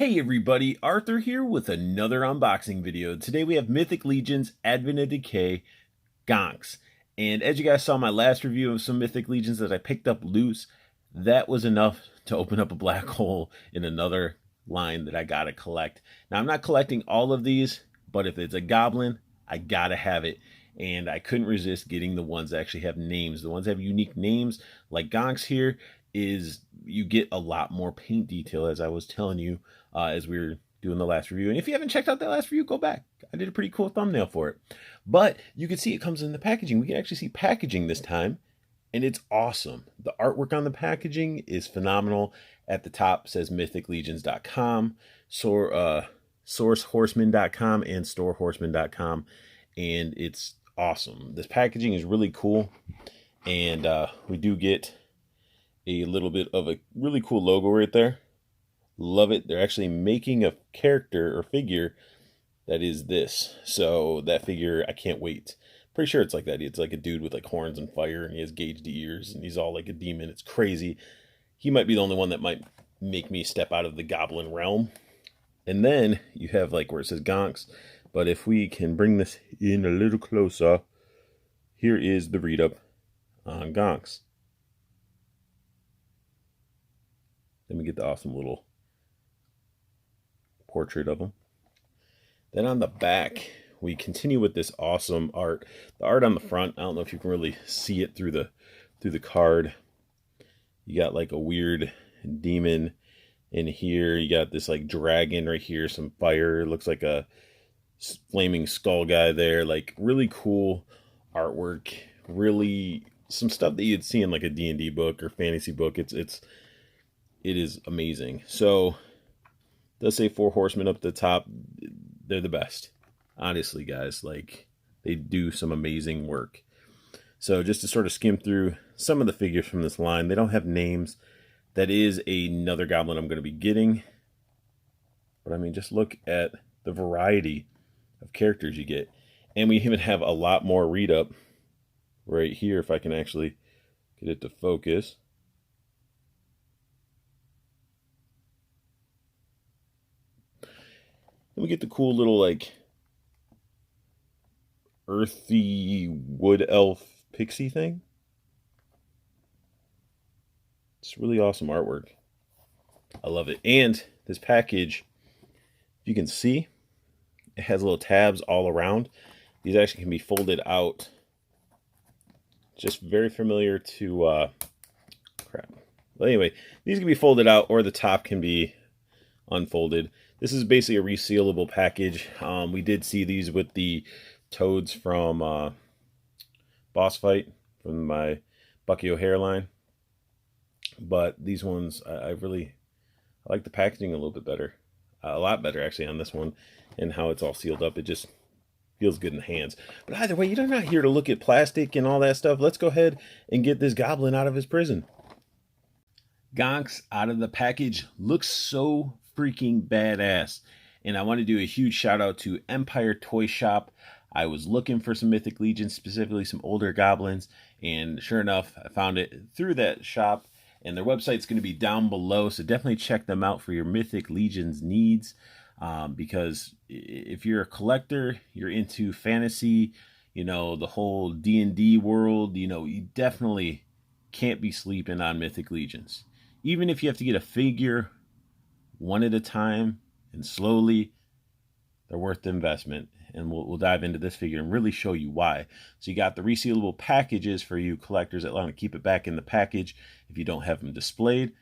Hey everybody, Arthur here with another unboxing video. Today we have Mythic Legions, Advent of Decay, Gonxx. And as you guys saw my last review of some Mythic Legions that I picked up loose, that was enough to open up a black hole in another line that I gotta collect. Now I'm not collecting all of these, but if it's a goblin, I gotta have it. And I couldn't resist getting the ones that actually have names. The ones that have unique names, like Gonxx here, is you get a lot more paint detail, as I was telling you as we were doing the last review. And if you haven't checked out that last review, go back. I did a pretty cool thumbnail for it. But you can see it comes in the packaging. We can actually see packaging this time, and it's awesome. The artwork on the packaging is phenomenal. At the top says mythiclegions.com, sourcehorseman.com, and storehorseman.com, and it's awesome. This packaging is really cool, and we do get a little bit of a really cool logo right there. Love it. They're actually making a character or figure that is this. So that figure, I can't wait. Pretty sure it's like that. It's like a dude with like horns and fire, and he has gauged ears, and he's all like a demon. It's crazy. He might be the only one that might make me step out of the goblin realm. And then you have like where it says Gonxx. But if we can bring this in a little closer, here is the read up on Gonxx. Let me get the awesome little portrait of him. Then on the back, we continue with this awesome art. The art on the front, I don't know if you can really see it through the card. You got like a weird demon in here. You got this like dragon right here, some fire. It looks like a flaming skull guy there. Like really cool artwork. Really some stuff that you'd see in like a D&D book or fantasy book. It is amazing. So it does say 4 horsemen up at the top. They're the best. Honestly, guys, like they do some amazing work. So just to sort of skim through some of the figures from this line, they don't have names. That is another goblin I'm going to be getting. But I mean, just look at the variety of characters you get. And we even have a lot more read up right here, if I can actually get it to focus. Then we get the cool little like earthy wood elf pixie thing. It's really awesome artwork. I love it. And this package, if you can see, it has little tabs all around. These actually can be folded out. Just very familiar to crap. Well, anyway, these can be folded out, or the top can be unfolded. This is basically a resealable package. We did see these with the toads from Boss Fight from my Bucky O'Hare line. But these ones, I like the packaging a little bit better. A lot better, actually, on this one. And how it's all sealed up. It just feels good in the hands. But either way, you're not here to look at plastic and all that stuff. Let's go ahead and get this goblin out of his prison. Gonxx out of the package looks so freaking badass, and I want to do a huge shout out to Empire Toy Shop. I was looking for some Mythic Legions, specifically some older goblins, and sure enough, I found it through that shop, and their website's going to be down below, so definitely check them out for your Mythic Legions needs, because if you're a collector, you're into fantasy, you know, the whole D&D world, you know, you definitely can't be sleeping on Mythic Legions. Even if you have to get a figure one at a time and slowly, they're worth the investment. And we'll dive into this figure and really show you why. So you got the resealable packages for you collectors that want to keep it back in the package if you don't have them displayed.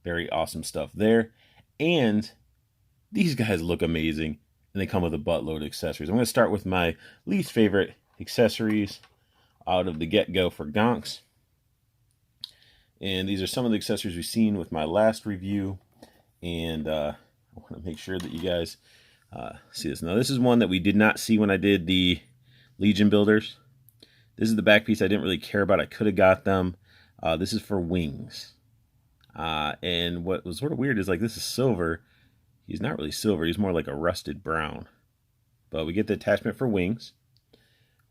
Very awesome stuff there. And these guys look amazing, and they come with a buttload of accessories. I'm going to start with my least favorite accessories out of the get-go for Gonxx. And these are some of the accessories we've seen with my last review. And I want to make sure that you guys see this. Now, this is one that we did not see when I did the Legion builders. This is the back piece I didn't really care about. I could have got them. This is for wings. And what was sort of weird is like this is silver. He's not really silver. He's more like a rusted brown. But we get the attachment for wings.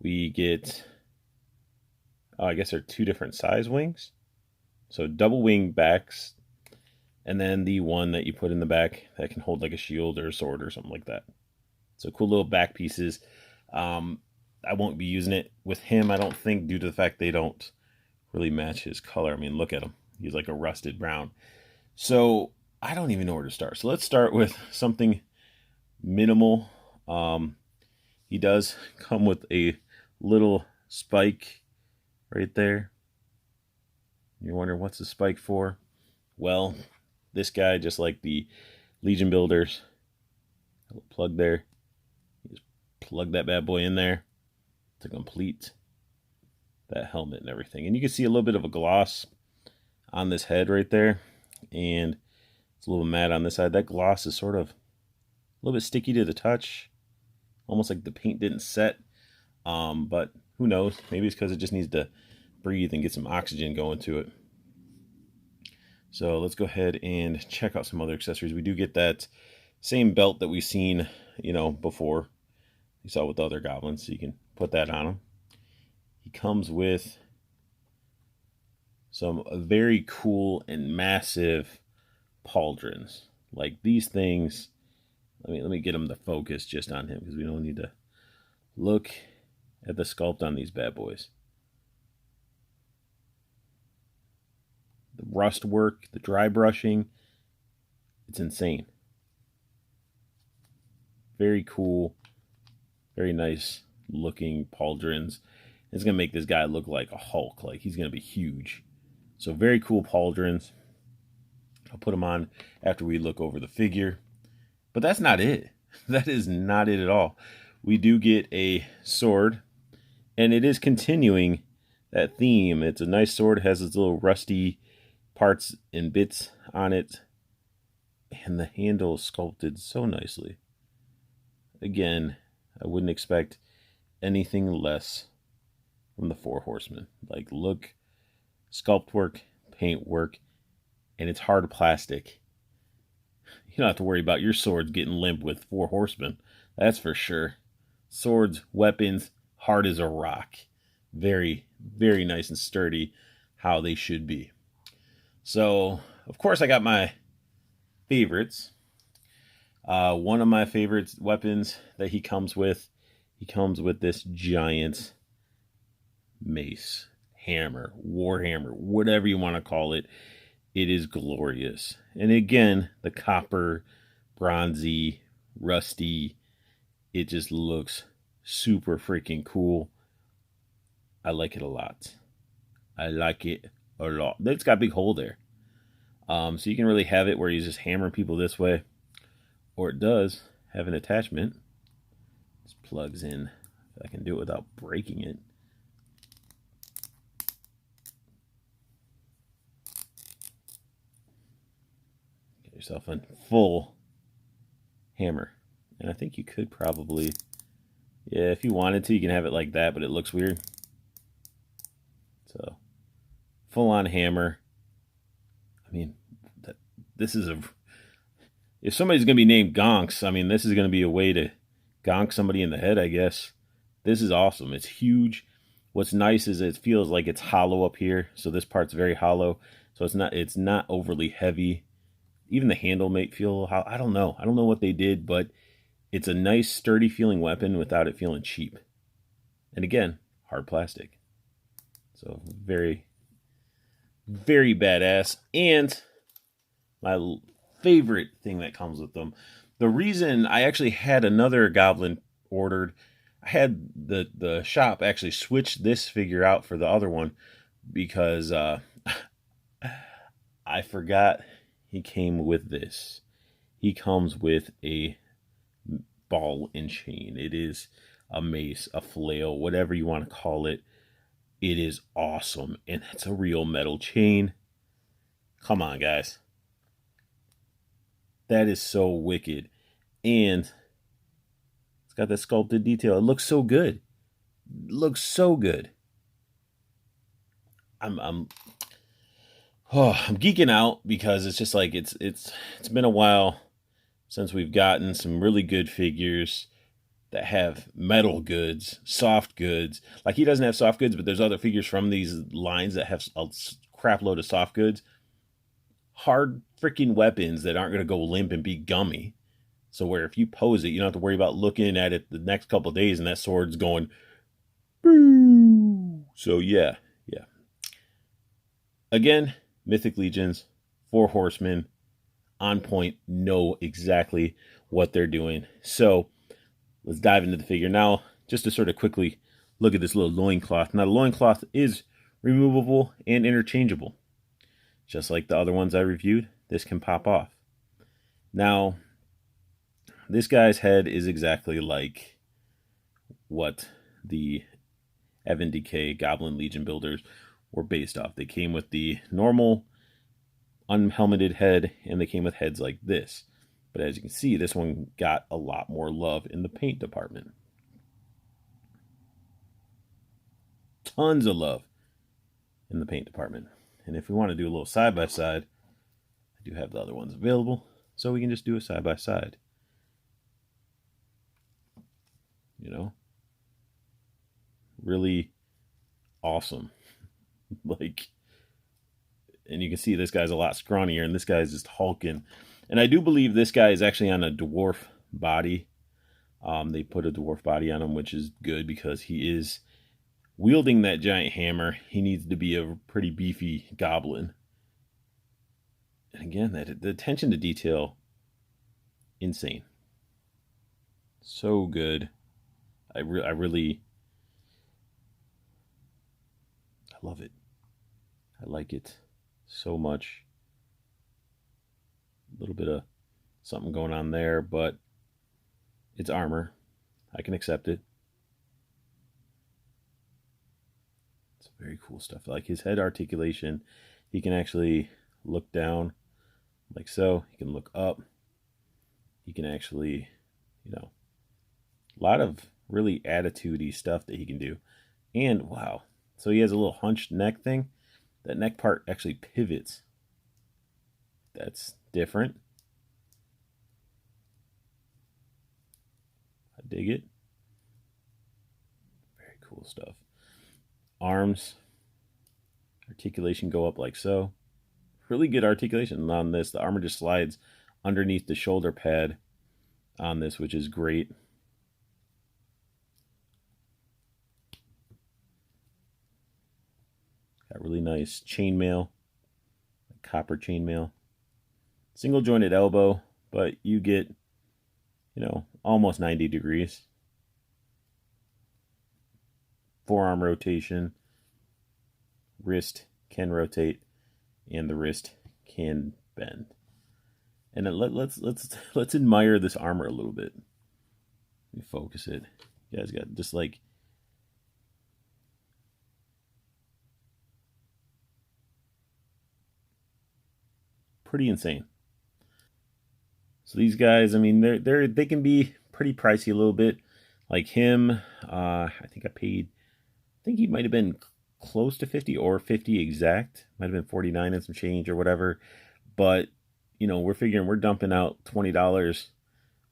We get, I guess they're 2 different size wings. So double wing backs. and then the one that you put in the back that can hold like a shield or a sword or something like that. So cool little back pieces. I won't be using it with him, I don't think, due to the fact they don't really match his color. I mean, look at him. He's like a rusted brown. So I don't even know where to start. So let's start with something minimal. He does come with a little spike right there. You're wondering what's the spike for? Well, this guy, just like the Legion builders, a little plug there. You just plug that bad boy in there to complete that helmet and everything. And you can see a little bit of a gloss on this head right there, and it's a little matte on this side. That gloss is sort of a little bit sticky to the touch, almost like the paint didn't set. But who knows? Maybe it's because it just needs to breathe and get some oxygen going to it. So let's go ahead and check out some other accessories. We do get that same belt that we've seen, before. You saw with the other goblins, so you can put that on him. He comes with some very cool and massive pauldrons. Like these things, let me get them to focus just on him, because we don't need to look at the sculpt on these bad boys. The rust work, the dry brushing, it's insane. Very cool, very nice looking pauldrons. It's going to make this guy look like a Hulk, like he's going to be huge. So very cool pauldrons. I'll put them on after we look over the figure. But that's not it. That is not it at all. We do get a sword, and it is continuing that theme. It's a nice sword. It has its little rusty parts and bits on it, and the handle is sculpted so nicely. Again, I wouldn't expect anything less from the Four Horsemen. Like, look, sculpt work, paint work, and it's hard plastic. You don't have to worry about your swords getting limp with Four Horsemen. That's for sure. Swords, weapons, hard as a rock. Very, very nice and sturdy, how they should be. So, of course, I got my favorites. One of my favorite weapons that he comes with this giant mace, hammer, warhammer, whatever you want to call it. It is glorious. And again, the copper, bronzy, rusty, it just looks super freaking cool. I like it a lot. I like it a lot. It's got a big hole there. So you can really have it where you just hammer people this way. Or it does have an attachment. Just plugs in. If I can do it without breaking it. Get yourself a full hammer. And I think you could probably, yeah, if you wanted to, you can have it like that, but it looks weird. So, full-on hammer. I mean, this is if somebody's going to be named Gonxx, I mean, this is going to be a way to gonk somebody in the head, I guess. This is awesome. It's huge. What's nice is it feels like it's hollow up here. So this part's very hollow. So it's not overly heavy. Even the handle may feel hollow. I don't know. I don't know what they did, but it's a nice, sturdy feeling weapon without it feeling cheap. And again, hard plastic. So very, very badass. And my favorite thing that comes with them, the reason I actually had another goblin ordered, I had the shop actually switch this figure out for the other one, because I forgot he came with this. He comes with a ball and chain. It is a mace, a flail, whatever you want to call it. It is awesome, and it's a real metal chain. Come on, guys. That is so wicked. And it's got that sculpted detail. It looks so good. It looks so good. I'm geeking out, because it's just like it's been a while since we've gotten some really good figures that have metal goods, soft goods. Like, he doesn't have soft goods, but there's other figures from these lines that have a crap load of soft goods. hard freaking weapons that aren't going to go limp and be gummy. So where if you pose it, you don't have to worry about looking at it the next couple of days and that sword's going boo. So yeah. Again, Mythic Legions, 4 Horsemen, on point, know exactly what they're doing. So let's dive into the figure. Now, just to sort of quickly look at this little loincloth. Now, the loincloth is removable and interchangeable. Just like the other ones I reviewed, this can pop off. Now, this guy's head is exactly like what the Evan Decay Goblin Legion builders were based off. They came with the normal unhelmeted head, and they came with heads like this. But as you can see, this one got a lot more love in the paint department. Tons of love in the paint department. And if we want to do a little side-by-side, I do have the other ones available, so we can just do a side-by-side. You know? Really awesome. Like, and you can see this guy's a lot scrawnier, and this guy's just hulking. And I do believe this guy is actually on a dwarf body. They put a dwarf body on him, which is good because he is wielding that giant hammer. He needs to be a pretty beefy goblin. And again, the attention to detail, insane. So good. I love it. I like it so much. A little bit of something going on there, but it's armor. I can accept it. It's very cool stuff. Like his head articulation, he can actually look down like so. He can look up. He can actually, a lot of really attitude-y stuff that he can do. And wow. So he has a little hunched neck thing. That neck part actually pivots. That's different. I dig it. Very cool stuff. Arms. Articulation go up like so. Really good articulation on this. The armor just slides underneath the shoulder pad on this, which is great. Got really nice chainmail, copper chainmail. Single jointed elbow, but you get, almost 90 degrees. Forearm rotation. Wrist can rotate, and the wrist can bend. And then let's admire this armor a little bit. Let me focus it. You guys got just like pretty insane. So these guys, I mean, they can be pretty pricey a little bit. Like him, I think he might have been close to 50 or 50 exact. Might have been 49 and some change or whatever. But, we're figuring we're dumping out $20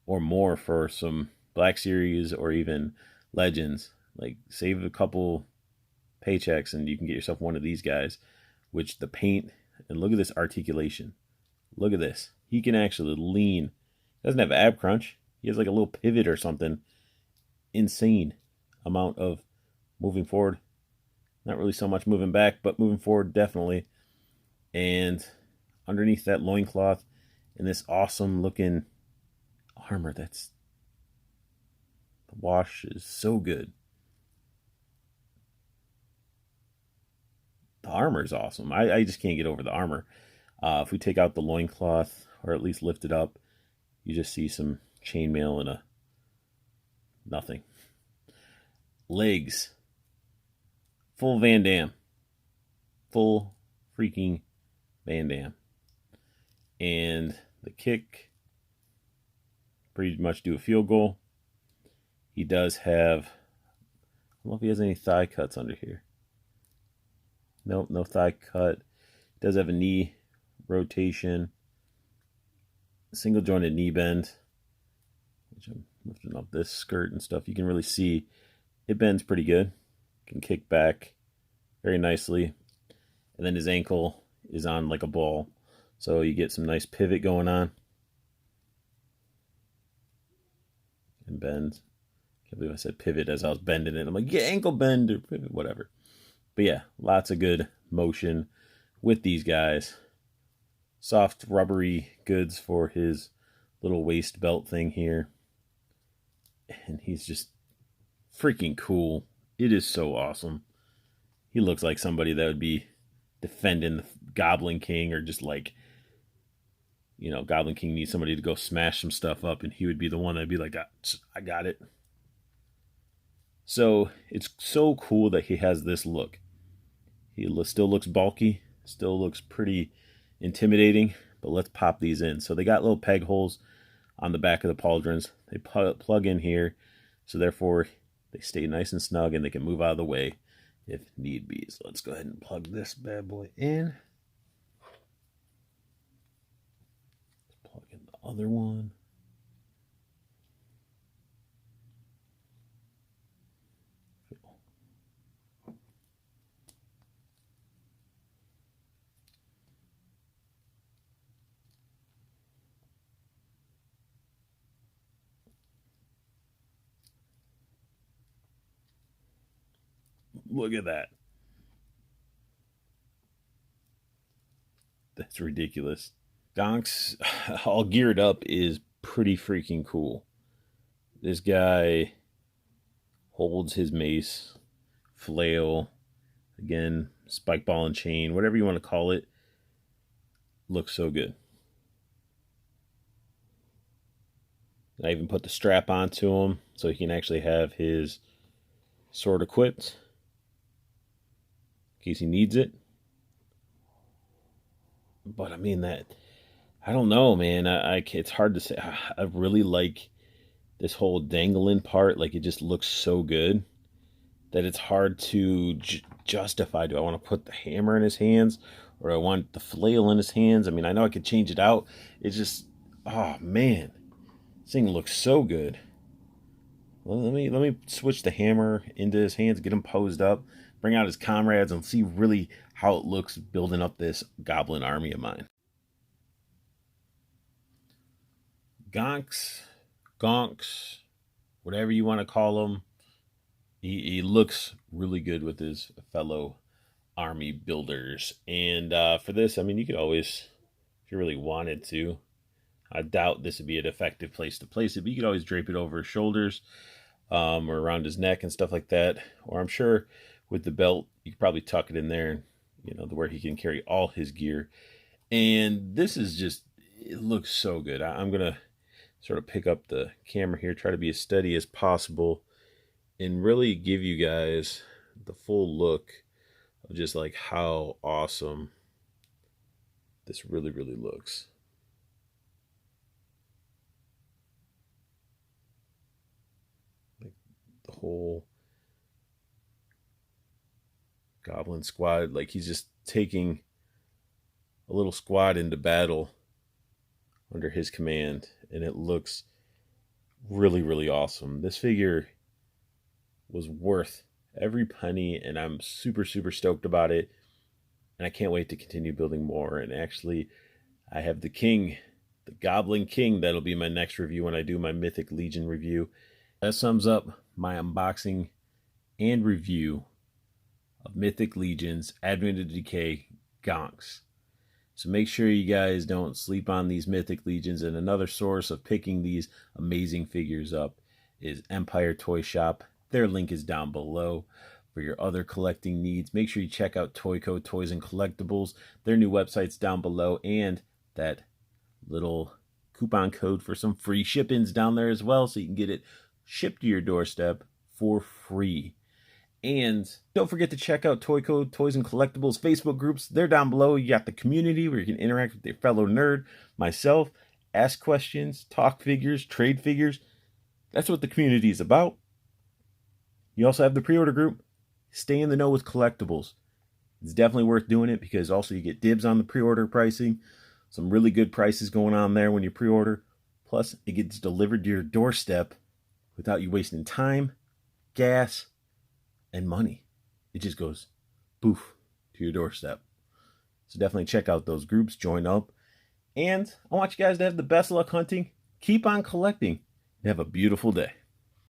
or more for some Black Series or even Legends. Like, save a couple paychecks and you can get yourself one of these guys. Which the paint, and look at this articulation. Look at this. He can actually lean. He doesn't have ab crunch. He has like a little pivot or something. Insane amount of moving forward. Not really so much moving back, but moving forward definitely. And underneath that loincloth and this awesome looking armor, the wash is so good. The armor is awesome. I just can't get over the armor. If we take out the loincloth, or at least lift it up, you just see some chainmail and nothing. Legs. Full Van Damme. Full freaking Van Damme. And the kick, pretty much do a field goal. He does have, I don't know if he has any thigh cuts under here. Nope, no thigh cut. Does have a knee rotation. Single jointed knee bend. Which I'm lifting up this skirt and stuff. You can really see it bends pretty good. Can kick back very nicely. And then his ankle is on like a ball. So you get some nice pivot going on. And bends. Can't believe I said pivot as I was bending it. I'm like, yeah, ankle bend or pivot, whatever. But yeah, lots of good motion with these guys. Soft, rubbery goods for his little waist belt thing here. And he's just freaking cool. It is so awesome. He looks like somebody that would be defending the Goblin King, or just like, you know, Goblin King needs somebody to go smash some stuff up, and he would be the one that'd be like, I got it. So it's so cool that he has this look. He still looks bulky, still looks pretty intimidating, but let's pop these in. So they got little peg holes on the back of the pauldrons. They plug in here, so therefore they stay nice and snug and they can move out of the way if need be. So let's go ahead and plug this bad boy in. Let's plug in the other one. Look at that. That's ridiculous. Gonxx, all geared up, is pretty freaking cool. This guy holds his mace, flail, again, spike ball and chain, whatever you want to call it. Looks so good. I even put the strap onto him so he can actually have his sword equipped in case he needs it. But I mean, that, I don't know, man. It's hard to say. I really like this whole dangling part. Like, it just looks so good that it's hard to justify. Do I want to put the hammer in his hands, or I want the flail in his hands? I mean, I know I could change it out. It's just, oh man, this thing looks so good. Well, let me switch the hammer into his hands, get him posed up, bring out his comrades, and see really how it looks building up this goblin army of mine. Gonxx, whatever you want to call him, he looks really good with his fellow army builders. And for this, I mean, you could always, if you really wanted to, I doubt this would be an effective place to place it, but you could always drape it over his shoulders, or around his neck and stuff like that. Or I'm sure with the belt, you could probably tuck it in there, you know, where he can carry all his gear. And this is just, it looks so good. I'm going to sort of pick up the camera here, try to be as steady as possible, and really give you guys the full look of just like how awesome this really, really looks. Like the whole goblin squad, like he's just taking a little squad into battle under his command, and it looks really, really awesome. This figure was worth every penny, and I'm super, super stoked about it, and I can't wait to continue building more. And actually, I have the king, the Goblin King, that'll be my next review when I do my Mythic Legion review. That sums up my unboxing and review of Mythic Legions Advent of Decay Gonxx. So make sure you guys don't sleep on these Mythic Legions. And another source of picking these amazing figures up is Empire Toy Shop. Their link is down below for your other collecting needs. Make sure you check out Toyco Toys and Collectibles. Their new website's down below, and that little coupon code for some free ship-ins down there as well, so you can get it shipped to your doorstep for free. And don't forget to check out Toyco Toys and Collectibles Facebook groups. They're down below. You got the community where you can interact with your fellow nerd, myself, ask questions, talk figures, trade figures. That's what the community is about. You also have the pre-order group. Stay in the know with collectibles. It's definitely worth doing it, because also you get dibs on the pre-order pricing. Some really good prices going on there when you pre-order. Plus, it gets delivered to your doorstep without you wasting time, gas, and money. It just goes poof to your doorstep. So definitely check out those groups, join up, And I want you guys to have the best luck hunting. Keep on collecting and have a beautiful day.